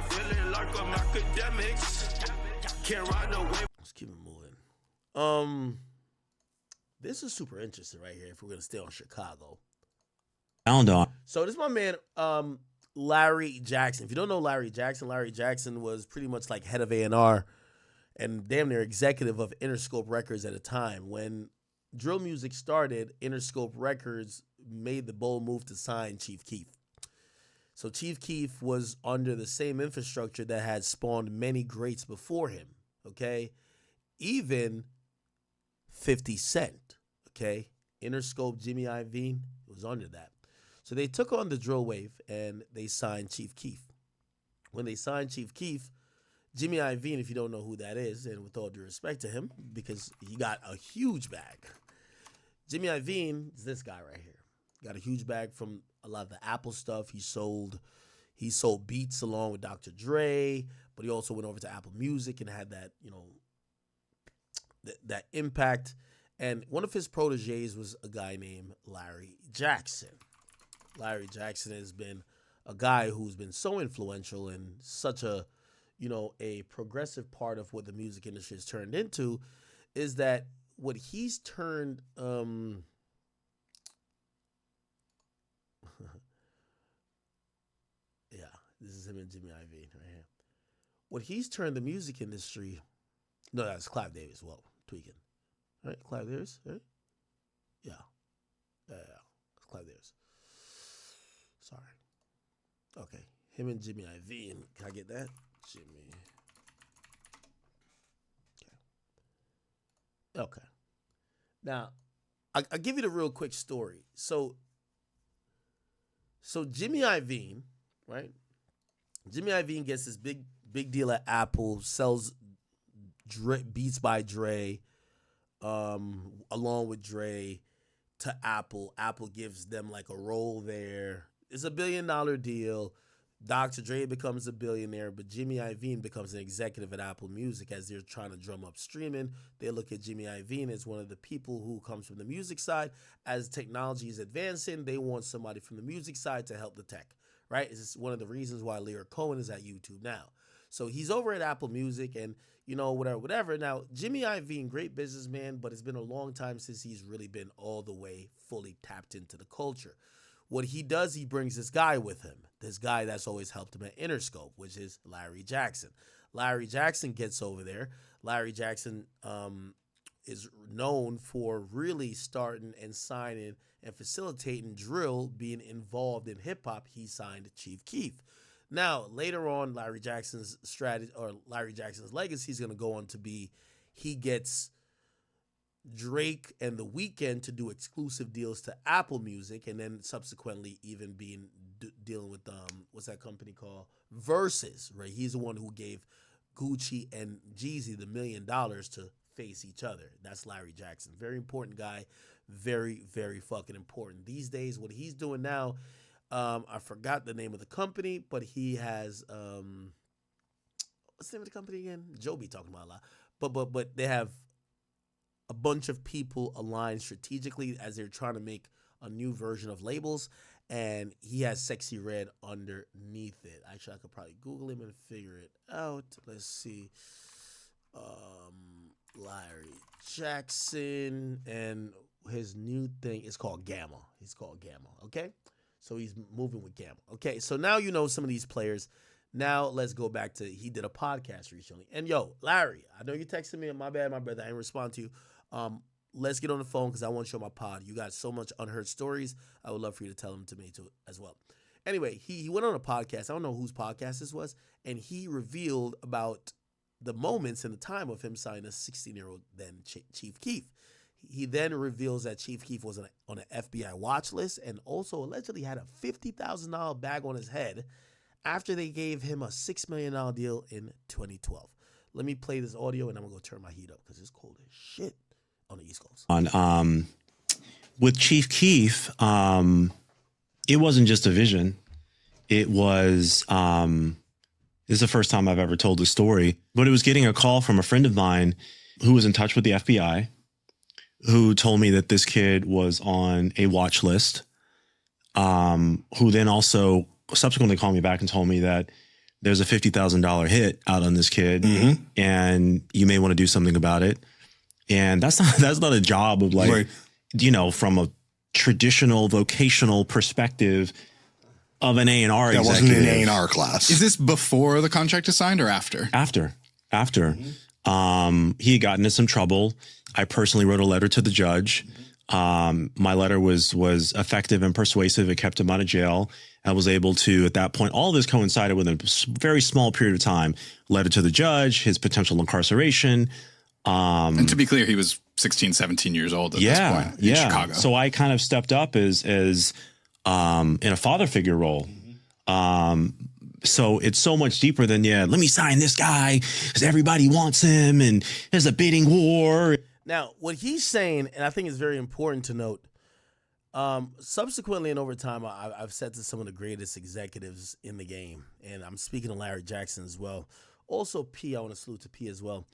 feeling like I'm Akademiks. Can't ride no wave. Let's keep it moving. This is super interesting right here if we're gonna stay on Chicago. Found on. So this is my man, Larry Jackson. If you don't know Larry Jackson was pretty much like head of A&R and damn near executive of Interscope Records at a time. When drill music started, Interscope Records made the bold move to sign Chief Keef. So Chief Keef was under the same infrastructure that had spawned many greats before him, okay? Even 50 Cent, okay? Interscope, Jimmy Iovine was under that. So they took on the drill wave and they signed Chief Keef. When they signed Chief Keef, Jimmy Iovine, if you don't know who that is, and with all due respect to him, because he got a huge bag. Jimmy Iovine is this guy right here. Got a huge bag from a lot of the Apple stuff. He sold beats along with Dr. Dre, but he also went over to Apple Music and had that, that impact. And one of his proteges was a guy named Larry Jackson. Larry Jackson has been a guy who's been so influential and such a, a progressive part of what the music industry has turned into, is that what he's turned, yeah, this is him and Jimmy Iovine right here. What he's turned the music industry, no, that's Clive Davis. Well, tweaking, right? Clive Davis, right? Yeah, it's Clive Davis. Sorry. Okay, him and Jimmy Iovine. Can I get that? Jimmy. Okay. Now, I'll give you the real quick story. So Jimmy Iovine, right? Jimmy Iovine gets this big deal at Apple, sells Beats by Dre, along with Dre to Apple. Apple gives them like a role there. It's $1 billion deal. Dr. Dre becomes a billionaire, but Jimmy Iovine becomes an executive at Apple Music as they're trying to drum up streaming. They look at Jimmy Iovine as one of the people who comes from the music side. As technology is advancing, they want somebody from the music side to help the tech, right? It's one of the reasons why Lyric Cohen is at YouTube now. So he's over at Apple Music and, whatever. Now, Jimmy Iovine, great businessman, but it's been a long time since he's really been all the way fully tapped into the culture. What he does, he brings this guy with him, this guy that's always helped him at Interscope, which is Larry Jackson. Larry Jackson gets over there. Larry Jackson is known for really starting and signing and facilitating drill, being involved in hip-hop. He signed Chief Keef. Now, later on, Larry Jackson's strategy or Larry Jackson's legacy is going to go on to be he gets Drake and The Weeknd to do exclusive deals to Apple Music, and then subsequently even dealing with what's that company called? Versus, right? He's the one who gave Gucci and Jeezy the $1 million to face each other. That's Larry Jackson. Very important guy. Very, very fucking important. These days, what he's doing now, I forgot the name of the company, but he has what's the name of the company again? Joe be talking about a lot. But they have a bunch of people aligned strategically as they're trying to make a new version of labels, and he has Sexy Red underneath it. Actually, I could probably Google him and figure it out. Let's see. Larry Jackson, and his new thing is called Gamma. He's called Gamma, okay? So he's moving with Gamma. Okay, so now you know some of these players. Now let's go back to, he did a podcast recently. And yo, Larry, I know you texted me. My bad, my brother. I didn't respond to you. Let's get on the phone because I want you on my pod. You got so much unheard stories. I would love for you to tell them to me too as well. Anyway, he went on a podcast. I don't know whose podcast this was. And he revealed about the moments and the time of him signing a 16-year-old then Chief Keef. He then reveals that Chief Keef was on an FBI watch list and also allegedly had a $50,000 bag on his head after they gave him a $6 million deal in 2012. Let me play this audio and I'm going to go turn my heat up because it's cold as shit on the East Coast. With Chief Keef, it wasn't just a vision. It was, this is the first time I've ever told this story, but it was getting a call from a friend of mine who was in touch with the FBI, who told me that this kid was on a watch list, who then also subsequently called me back and told me that there's a $50,000 hit out on this kid, and you may want to do something about it. And that's not a job of like, from a traditional vocational perspective of an A&R executive. That wasn't an A&R class. Is this before the contract is signed or after? After. He had gotten into some trouble. I personally wrote a letter to the judge. My letter was effective and persuasive. It kept him out of jail. I was able to, at that point, all of this coincided with a very small period of time. Letter to the judge, his potential incarceration. And to be clear, he was 16, 17 years old at this point in Chicago. So I kind of stepped up as in a father figure role. So it's so much deeper than, let me sign this guy because everybody wants him and there's a bidding war. Now, what he's saying, and I think it's very important to note, subsequently and over time, I've said to some of the greatest executives in the game, and I'm speaking to Larry Jackson as well. Also, P, I want to salute to P as well.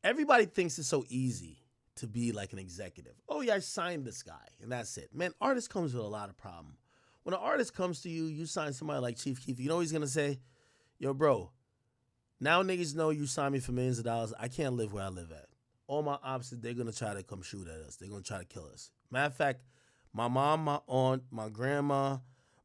Everybody thinks it's so easy to be like an executive. Oh, yeah, I signed this guy, and that's it. Man, artist comes with a lot of problem. When an artist comes to you, you sign somebody like Chief Keef, you know what he's going to say? Yo, bro, now niggas know you signed me for millions of dollars. I can't live where I live at. All my opposites, they're going to try to come shoot at us. They're going to try to kill us. Matter of fact, my mom, my aunt, my grandma,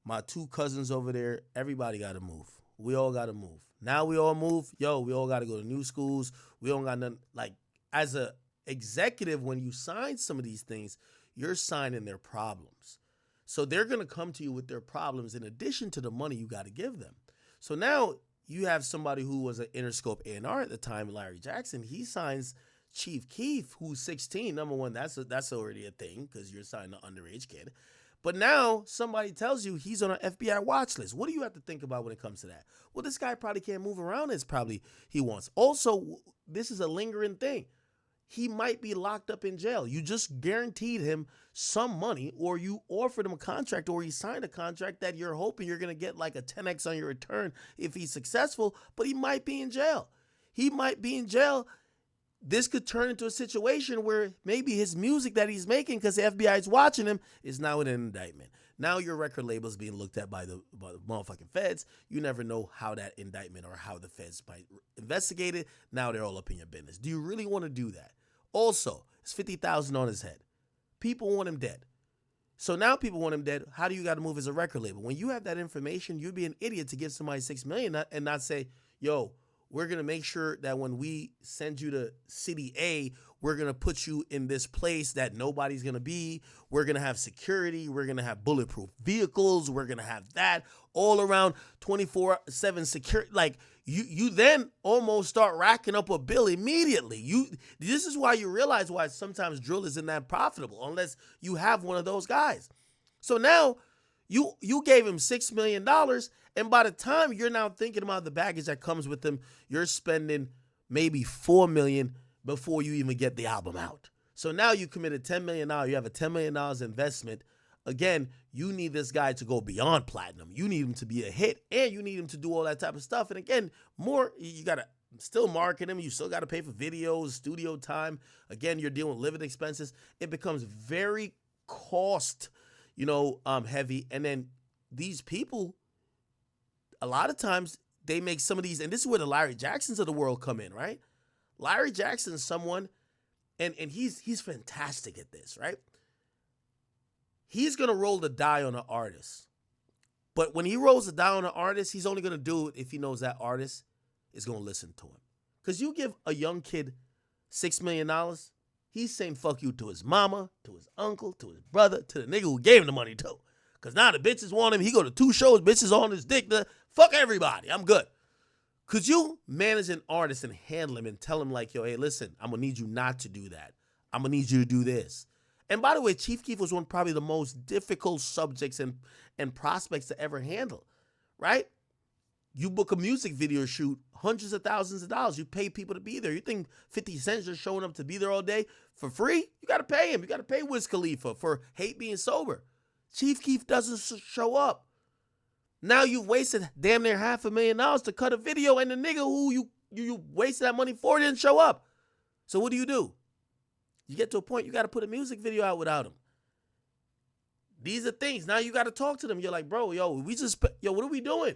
my 2 cousins over there, everybody got to move. We all got to move. Now we all move. Yo, we all got to go to new schools. We don't got nothing. Like, as a executive, when you sign some of these things, you're signing their problems. So they're going to come to you with their problems in addition to the money you got to give them. So now you have somebody who was an Interscope A&R at the time, Larry Jackson. He signs Chief Keef, who's 16. Number one, that's already a thing because you're signing an underage kid. But now somebody tells you he's on an FBI watch list. What do you have to think about when it comes to that? Well, this guy probably can't move around as probably he wants. Also, this is a lingering thing. He might be locked up in jail. You just guaranteed him some money, or you offered him a contract, or he signed a contract that you're hoping you're going to get like a 10x on your return if he's successful, but he might be in jail. He might be in jail. This could turn into a situation where maybe his music that he's making, because the FBI is watching him, is now in an indictment. Now your record label is being looked at by the motherfucking feds. You never know how that indictment or how the feds might investigate it. Now they're all up in your business. Do you really want to do that? Also, it's $50,000 on his head. People want him dead. So now people want him dead. How do you got to move as a record label? When you have that information, you'd be an idiot to give somebody $6 million and not say, yo, we're going to make sure that when we send you to city A, we're going to put you in this place that nobody's going to be. We're going to have security. We're going to have bulletproof vehicles. We're going to have that all around 24/7 security. Like you then almost start racking up a bill immediately. This is why you realize why sometimes drill isn't that profitable unless you have one of those guys. So now you gave him $6 million, and by the time you're now thinking about the baggage that comes with him, you're spending maybe $4 million before you even get the album out. So now you committed $10 million. You have a $10 million investment. Again, you need this guy to go beyond platinum. You need him to be a hit, and you need him to do all that type of stuff. And again, you got to still market him. You still got to pay for videos, studio time. Again, you're dealing with living expenses. It becomes very cost, heavy. And then these people, a lot of times they make some of these, and this is where the Larry Jacksons of the world come in, right? Larry Jackson's someone, and he's fantastic at this, right? He's going to roll the die on an artist. But when he rolls the die on an artist, he's only going to do it if he knows that artist is going to listen to him. Because you give a young kid $6 million, he's saying fuck you to his mama, to his uncle, to his brother, to the nigga who gave him the money to. Because now the bitches want him. He go to 2 shows, bitches on his dick. Fuck everybody. I'm good. Could you manage an artist and handle him and tell him like, yo, hey, listen, I'm going to need you not to do that. I'm going to need you to do this. And by the way, Chief Keef was one probably the most difficult subjects and prospects to ever handle, right? You book a music video shoot, hundreds of thousands of dollars. You pay people to be there. You think 50 Cent just showing up to be there all day for free? You got to pay him. You got to pay Wiz Khalifa for Hate Being Sober. Chief Keef doesn't show up. Now you've wasted damn near $500,000 to cut a video, and the nigga who you wasted that money for didn't show up. So what do? You get to a point you got to put a music video out without him. These are things. Now you got to talk to them. You're like, bro, what are we doing?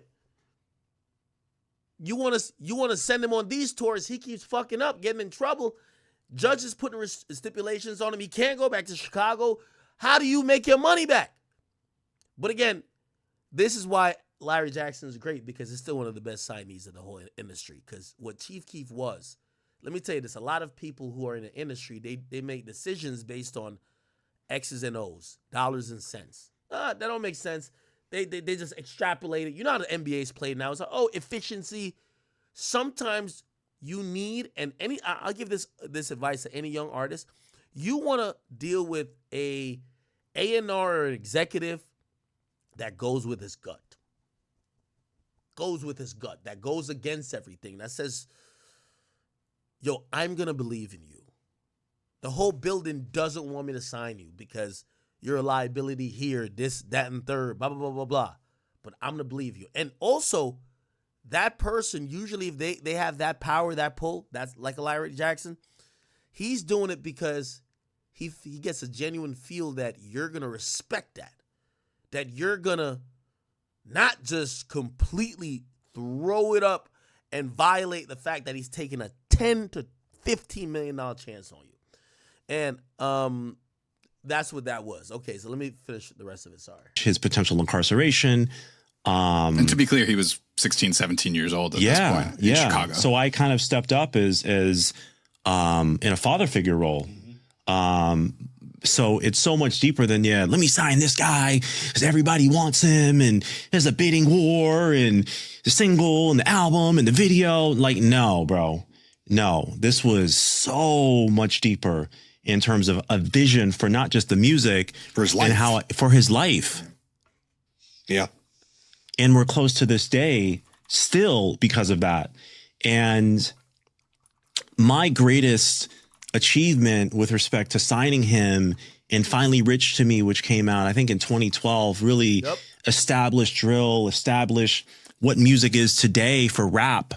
You want to send him on these tours. He keeps fucking up, getting in trouble. Judges putting stipulations on him. He can't go back to Chicago. How do you make your money back? But again, this is why Larry Jackson is great, because it's still one of the best signees of the whole industry. Because what Chief Keef was, let me tell you this, a lot of people who are in the industry, they make decisions based on X's and O's, dollars and cents. That don't make sense. They just extrapolate it. You know how the NBA's played now. It's like, oh, efficiency. Sometimes you need, and I'll give this advice to any young artist. You want to deal with a A&R or an executive that goes with his gut. That goes against everything. That says, yo, I'm going to believe in you. The whole building doesn't want me to sign you because you're a liability here, this, that, and third, blah, blah, blah, blah, blah. But I'm going to believe you. And also, that person, usually if they have that power, that pull, that's like a Larry Jackson, he's doing it because he gets a genuine feel that you're going to respect that. That you're going to not just completely throw it up and violate the fact that he's taking a $10 to $15 million chance on you. And that's what that was. Okay, so let me finish the rest of it. Sorry. His potential incarceration. And to be clear, he was 16, 17 years old at this point in Chicago. So I kind of stepped up as in a father figure role. So it's so much deeper than, let me sign this guy because everybody wants him and there's a bidding war and the single and the album and the video. Like, no, bro. No, this was so much deeper in terms of a vision for not just the music, for his life, and for his life. Yeah. And we're close to this day still because of that. And my greatest achievement with respect to signing him and Finally Rich to Me, which came out, I think in 2012, really established drill, established what music is today for rap.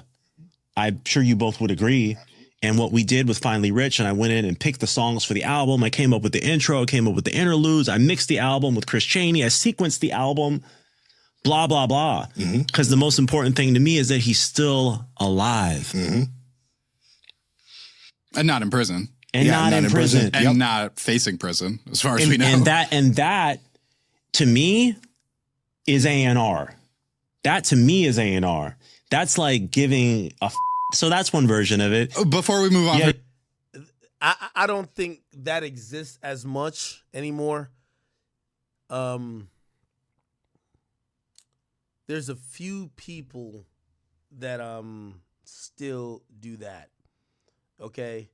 I'm sure you both would agree. And what we did with Finally Rich, and I went in and picked the songs for the album. I came up with the intro, came up with the interludes. I mixed the album with Chris Chaney. I sequenced the album, blah, blah, blah. Because the most important thing to me is that he's still alive. And not in prison. And not in prison. And not facing prison, as far as we know. And that, to me, is A&R. That, to me, is A&R. That's like giving a... So that's one version of it. Before we move on. I don't think that exists as much anymore. There's a few people that still do that. Okay?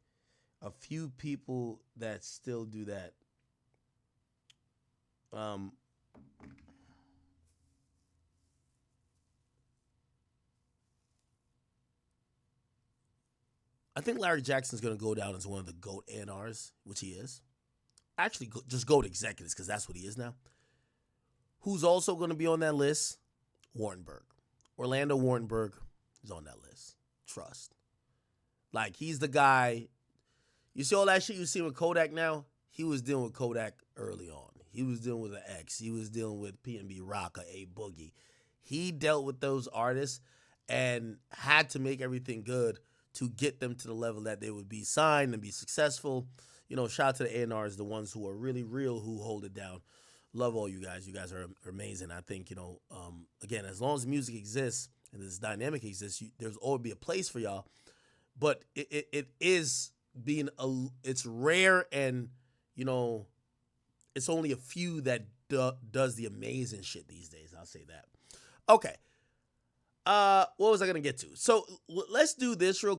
A few people that still do that. I think Larry Jackson's going to go down as one of the GOAT A&Rs, which he is. Actually, just GOAT executives, because that's what he is now. Who's also going to be on that list? Warrenberg. Orlando Warrenberg is on that list. Trust. Like, he's the guy. You see all that shit you see with Kodak now? He was dealing with Kodak early on. He was dealing with an X. He was dealing with P&B Rock or A Boogie. He dealt with those artists and had to make everything good to get them to the level that they would be signed and be successful. You know, shout out to the A&Rs, the ones who are really real, who hold it down. Love all you guys. You guys are amazing. I think, again, as long as music exists and this dynamic exists, there's always be a place for y'all. But it is being, it's rare and, it's only a few that does the amazing shit these days. I'll say that. Okay. What was I going to get to? So let's do this real